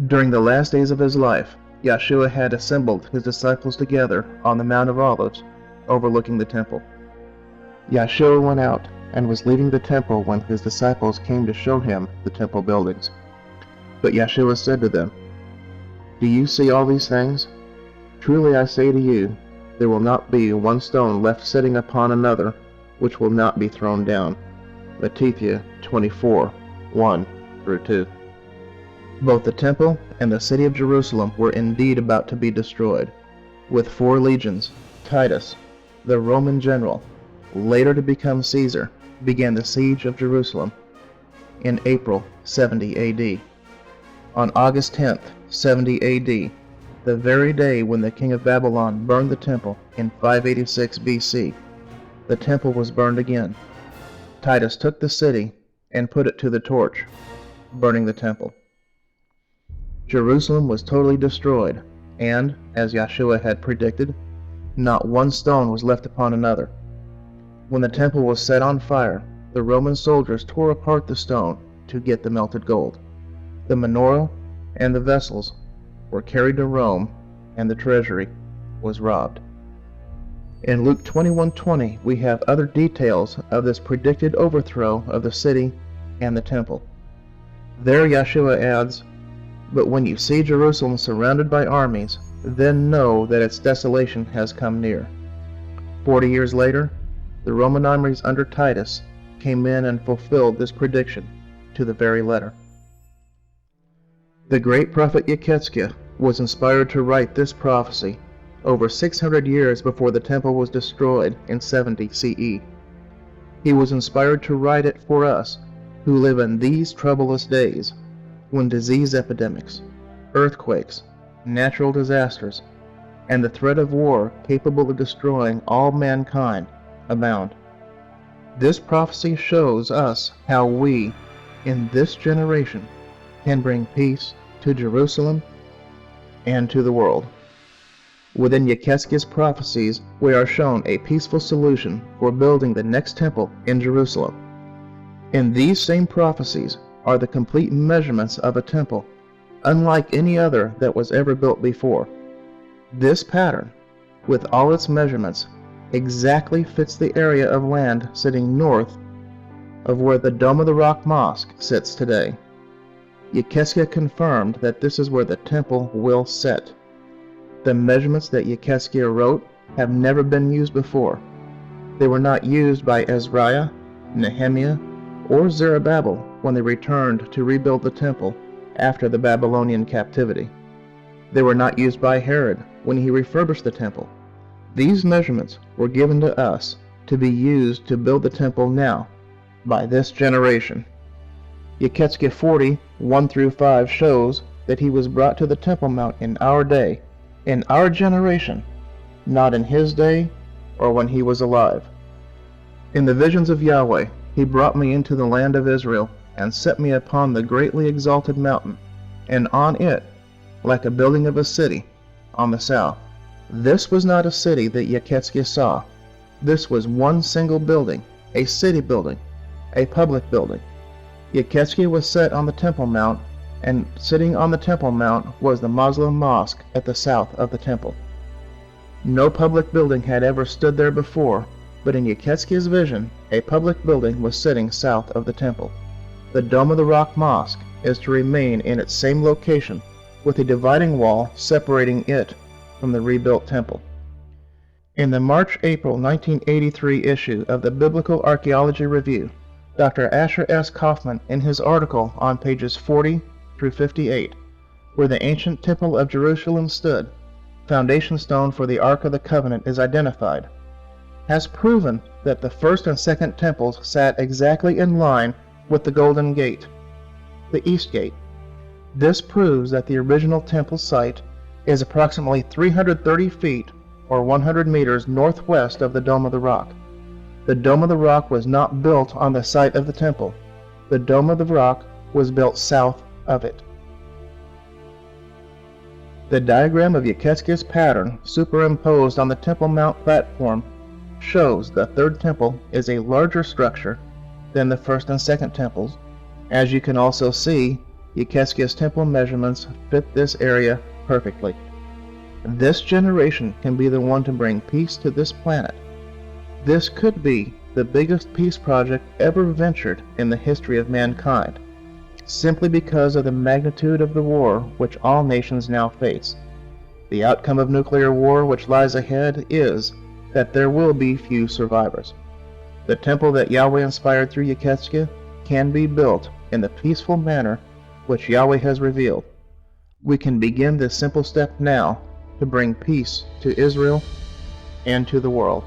During the last days of his life, Yahshua had assembled his disciples together on the Mount of Olives, overlooking the temple. Yahshua went out and was leaving the temple when his disciples came to show him the temple buildings. But Yahshua said to them, "Do you see all these things? Truly I say to you, there will not be one stone left sitting upon another, which will not be thrown down." Matthew 24:1-2. Both the temple and the city of Jerusalem were indeed about to be destroyed. With 4 legions, Titus, the Roman general, later to become Caesar, began the siege of Jerusalem in April 70 AD. On August 10th, 70 AD, the very day when the king of Babylon burned the temple in 586 BC, the temple was burned again. Titus took the city and put it to the torch, burning the temple. Jerusalem was totally destroyed, and, as Yahshua had predicted, not one stone was left upon another. When the temple was set on fire, the Roman soldiers tore apart the stone to get the melted gold. The menorah and the vessels were carried to Rome, and the treasury was robbed. In Luke 21:20, we have other details of this predicted overthrow of the city and the temple. There Yahshua adds, "But when you see Jerusalem surrounded by armies, then know that its desolation has come near." 40 years later, the Roman armies under Titus came in and fulfilled this prediction to the very letter. The great prophet Yechetzqyah was inspired to write this prophecy over 600 years before the temple was destroyed in 70 CE. He was inspired to write it for us who live in these troublous days, when disease epidemics, earthquakes, natural disasters, and the threat of war capable of destroying all mankind abound. This prophecy shows us how we, in this generation, can bring peace to Jerusalem and to the world. Within Yechetzqyah's prophecies, we are shown a peaceful solution for building the next temple in Jerusalem. In these same prophecies are the complete measurements of a temple, unlike any other that was ever built before. This pattern, with all its measurements, exactly fits the area of land sitting north of where the Dome of the Rock Mosque sits today. Yechetzqyah confirmed that this is where the temple will sit. The measurements that Yechetzqyah wrote have never been used before. They were not used by Azariah, Nehemiah, or Zerubbabel when they returned to rebuild the temple after the Babylonian captivity. They were not used by Herod when he refurbished the temple. These measurements were given to us to be used to build the temple now by this generation. Yechetzqyah 40:1-5 shows that he was brought to the Temple Mount in our day, in our generation, not in his day or when he was alive. In the visions of Yahweh, he brought me into the land of Israel and set me upon the greatly exalted mountain, and on it, like a building of a city, on the south. This was not a city that Yechetzqyah saw. This was one single building, a city building, a public building. Yechetzqyah was set on the Temple Mount, and sitting on the Temple Mount was the Muslim mosque at the south of the temple. No public building had ever stood there before, but in Yechetzqyah's vision, a public building was sitting south of the temple. The Dome of the Rock Mosque is to remain in its same location, with a dividing wall separating it from the rebuilt temple. In the March-April 1983 issue of the Biblical Archaeology Review, Dr. Asher S. Kaufman, in his article on pages 40-58, where the ancient Temple of Jerusalem stood, foundation stone for the Ark of the Covenant is identified, has proven that the first and second temples sat exactly in line with the Golden Gate, the East Gate. This proves that the original temple site is approximately 330 feet or 100 meters northwest of the Dome of the Rock. The Dome of the Rock was not built on the site of the temple. The Dome of the Rock was built south of it. The diagram of Yechetzqyah's pattern superimposed on the Temple Mount platform shows the third temple is a larger structure than the first and second temples. As you can also see, Yechetzqyah's temple measurements fit this area perfectly. This generation can be the one to bring peace to this planet. This could be the biggest peace project ever ventured in the history of mankind, simply because of the magnitude of the war which all nations now face. The outcome of nuclear war which lies ahead is that there will be few survivors. The temple that Yahweh inspired through Yechetzqyah can be built in the peaceful manner which Yahweh has revealed. We can begin this simple step now to bring peace to Israel and to the world.